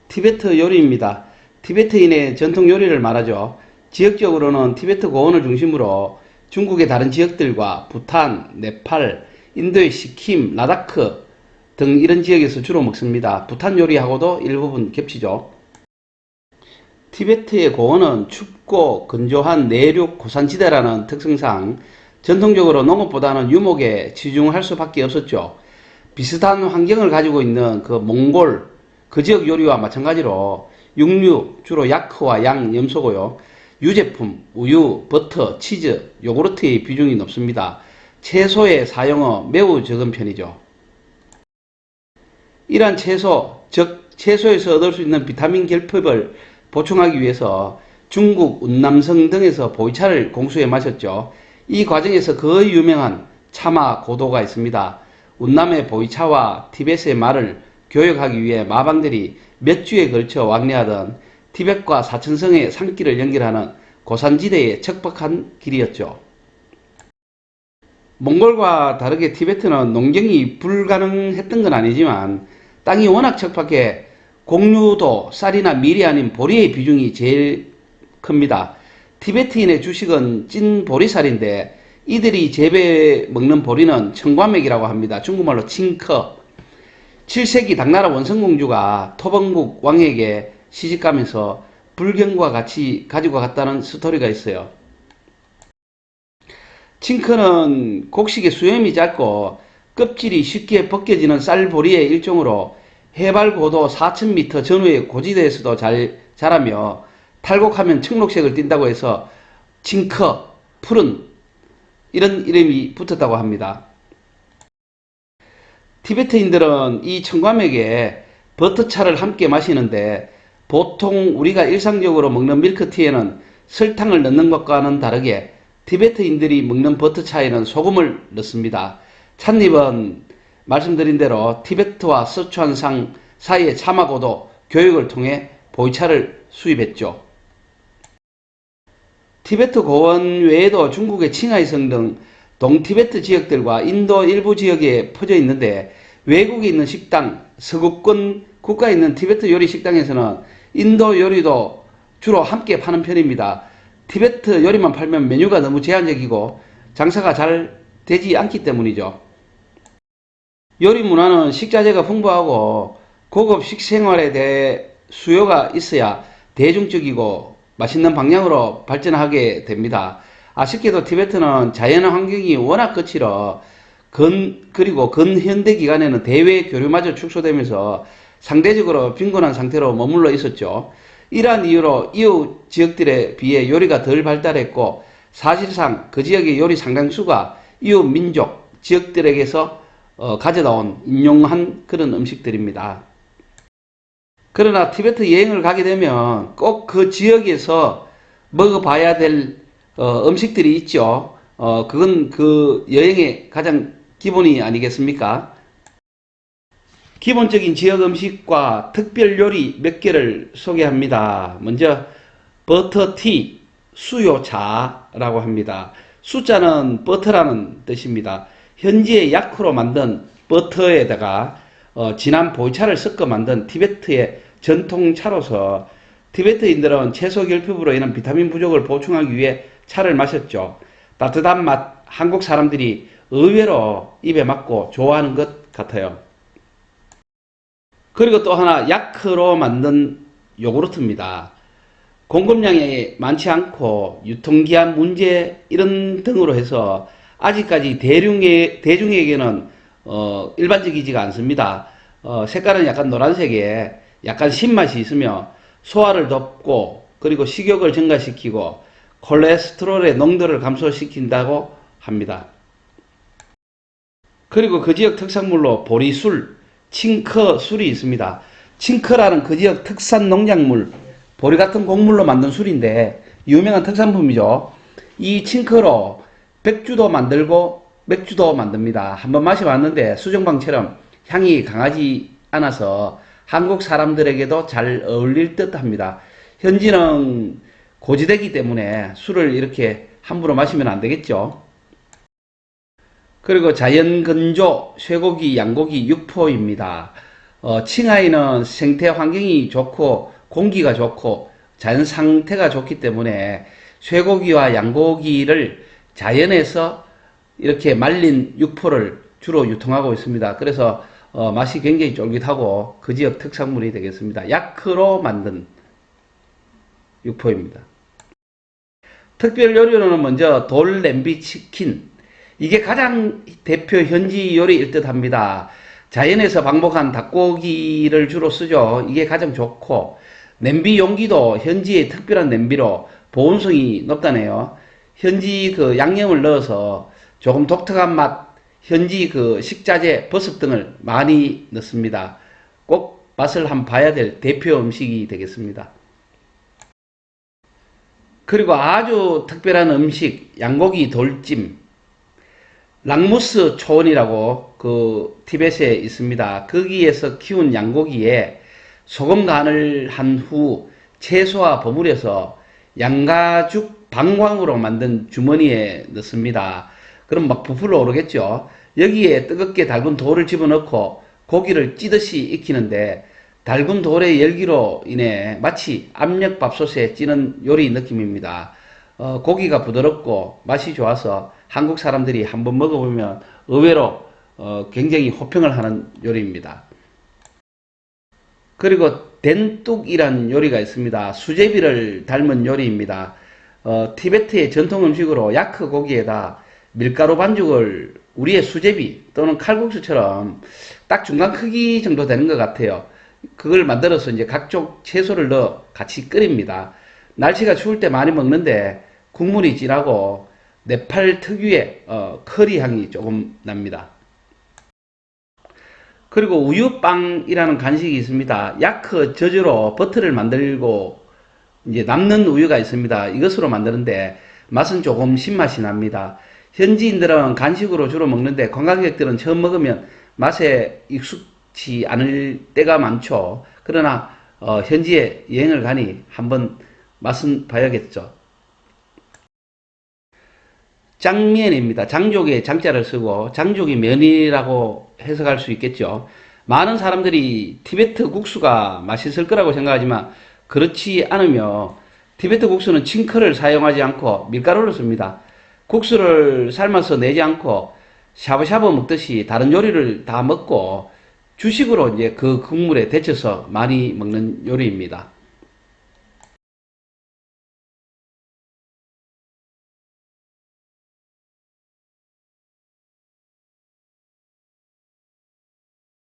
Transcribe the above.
티베트 요리입니다. 티베트인의 전통 요리를 말하죠. 지역적으로는 티베트 고원을 중심으로 중국의 다른 지역들과 부탄, 네팔, 인도의 시킴, 라다크 등 이런 지역에서 주로 먹습니다. 부탄 요리하고도 일부분 겹치죠. 티베트의 고원은 춥고 건조한 내륙 고산지대라는 특성상 전통적으로 농업보다는 유목에 치중할 수밖에 없었죠. 비슷한 환경을 가지고 있는 몽골, 그 지역 요리와 마찬가지로 육류, 주로 야크와 양, 염소고요. 유제품, 우유, 버터, 치즈, 요구르트의 비중이 높습니다. 채소의 사용은 매우 적은 편이죠. 이러한 채소, 즉 채소에서 얻을 수 있는 비타민 결핍을 보충하기 위해서 중국 운남성 등에서 보이차를 공수해 마셨죠. 이 과정에서 거의 유명한 차마 고도가 있습니다. 운남의 보이차와 티벳의 말을 교역하기 위해 마방들이 몇 주에 걸쳐 왕래하던 티벳과 사천성의 산길을 연결하는 고산지대의 척박한 길이었죠. 몽골과 다르게 티베트는 농경이 불가능했던 건 아니지만 땅이 워낙 척박해 곡류도 쌀이나 밀이 아닌 보리의 비중이 제일 큽니다. 티베트인의 주식은 찐 보리쌀인데 이들이 재배 먹는 보리는 청과맥이라고 합니다. 중국말로 칭커. 7세기 당나라 원성공주가 토범국 왕에게 시집가면서 불경과 같이 가지고 갔다는 스토리가 있어요. 칭커는 곡식의 수염이 짧고 껍질이 쉽게 벗겨지는 쌀보리의 일종으로 해발 고도 4000m 전후의 고지대에서도 잘 자라며 탈곡하면 청록색을 띈다고 해서 칭커, 푸른 이런 이름이 붙었다고 합니다. 티베트인들은 이 청과맥에 버터차를 함께 마시는데 보통 우리가 일상적으로 먹는 밀크티에는 설탕을 넣는 것과는 다르게 티베트인들이 먹는 버터차에는 소금을 넣습니다. 찻잎은 말씀드린 대로 티베트와 서추안상 사이의 차마고도 교육을 통해 보이차를 수입했죠. 티베트 고원 외에도 중국의 칭하이성 등 동티베트 지역들과 인도 일부 지역에 퍼져 있는데 외국에 있는 식당, 서구권 국가에 있는 티베트 요리 식당에서는 인도 요리도 주로 함께 파는 편입니다. 티베트 요리만 팔면 메뉴가 너무 제한적이고 장사가 잘 되지 않기 때문이죠. 요리 문화는 식자재가 풍부하고 고급 식생활에 대해 수요가 있어야 대중적이고 맛있는 방향으로 발전하게 됩니다. 아쉽게도 티베트는 자연 환경이 워낙 거칠어 그리고 근현대 기간에는 대외 교류마저 축소되면서 상대적으로 빈곤한 상태로 머물러 있었죠. 이러한 이유로 이웃 지역들에 비해 요리가 덜 발달했고 사실상 그 지역의 요리 상당수가 이웃 민족 지역들에게서 가져다 온 인용한 그런 음식들입니다. 그러나 티베트 여행을 가게 되면 꼭 그 지역에서 먹어봐야 될 음식들이 있죠. 그건 그 여행의 가장 기본이 아니겠습니까? 기본적인 지역 음식과 특별 요리 몇 개를 소개합니다. 먼저 버터티, 수요차라고 합니다. 수자는 버터라는 뜻입니다. 현지의 야크로 만든 버터에다가 진한 보이차를 섞어 만든 티베트의 전통 차로서 티베트인들은 채소 결핍으로 인한 비타민 부족을 보충하기 위해 차를 마셨죠. 따뜻한 맛, 한국 사람들이 의외로 입에 맞고 좋아하는 것 같아요. 그리고 또 하나 야크로 만든 요구르트입니다. 공급량이 많지 않고 유통기한 문제 이런 등으로 해서 아직까지 대중에게는 일반적이지가 않습니다. 색깔은 약간 노란색에 약간 신맛이 있으며 소화를 돕고 그리고 식욕을 증가시키고 콜레스테롤의 농도를 감소시킨다고 합니다. 그리고 그 지역 특산물로 보리술, 칭커 술이 있습니다. 칭커라는 그 지역 특산 농작물, 보리 같은 곡물로 만든 술인데 유명한 특산품이죠. 이 칭커로 백주도 만들고 맥주도 만듭니다. 한번 마셔봤는데 수정방처럼 향이 강하지 않아서 한국 사람들에게도 잘 어울릴 듯 합니다. 현지는 고지대이기 때문에 술을 이렇게 함부로 마시면 안 되겠죠. 그리고 자연건조 쇠고기, 양고기, 육포입니다. 칭하이는 생태 환경이 좋고 공기가 좋고 자연 상태가 좋기 때문에 쇠고기와 양고기를 자연에서 이렇게 말린 육포를 주로 유통하고 있습니다. 그래서 맛이 굉장히 쫄깃하고 그 지역 특산물이 되겠습니다. 야크로 만든 육포입니다. 특별 요리로는 먼저 돌 냄비 치킨. 이게 가장 대표 현지 요리일 듯 합니다. 자연에서 방목한 닭고기를 주로 쓰죠. 이게 가장 좋고, 냄비 용기도 현지의 특별한 냄비로 보온성이 높다네요. 현지 그 양념을 넣어서 조금 독특한 맛, 현지 그 식자재, 버섯 등을 많이 넣습니다. 꼭 맛을 한번 봐야 될 대표 음식이 되겠습니다. 그리고 아주 특별한 음식, 양고기 돌찜. 랑무스 초원이라고 그 티벳에 있습니다. 거기에서 키운 양고기에 소금 간을 한 후 채소와 버무려서 양가죽 방광으로 만든 주머니에 넣습니다. 그럼 막 부풀어 오르겠죠. 여기에 뜨겁게 달군 돌을 집어넣고 고기를 찌듯이 익히는데 달군 돌의 열기로 인해 마치 압력밥솥에 찌는 요리 느낌입니다. 고기가 부드럽고 맛이 좋아서 한국 사람들이 한번 먹어보면 의외로 굉장히 호평을 하는 요리입니다. 그리고 덴뚝이란 요리가 있습니다. 수제비를 닮은 요리입니다. 티베트의 전통 음식으로 야크 고기에다 밀가루 반죽을 우리의 수제비 또는 칼국수처럼 딱 중간 크기 정도 되는 것 같아요. 그걸 만들어서 이제 각종 채소를 넣어 같이 끓입니다. 날씨가 추울 때 많이 먹는데 국물이 진하고 네팔 특유의 커리 향이 조금 납니다. 그리고 우유빵이라는 간식이 있습니다. 야크 저주로 버터를 만들고 이제 남는 우유가 있습니다. 이것으로 만드는데 맛은 조금 신맛이 납니다. 현지인들은 간식으로 주로 먹는데 관광객들은 처음 먹으면 맛에 익숙치 않을 때가 많죠. 그러나 현지에 여행을 가니 한번 맛은 봐야겠죠. 장면입니다. 장족에 장자를 쓰고 장족이 면이라고 해석할 수 있겠죠. 많은 사람들이 티베트 국수가 맛있을 거라고 생각하지만 그렇지 않으며 티베트 국수는 칭크를 사용하지 않고 밀가루를 씁니다. 국수를 삶아서 내지 않고 샤브샤브 먹듯이 다른 요리를 다 먹고 주식으로 이제 그 국물에 데쳐서 많이 먹는 요리입니다.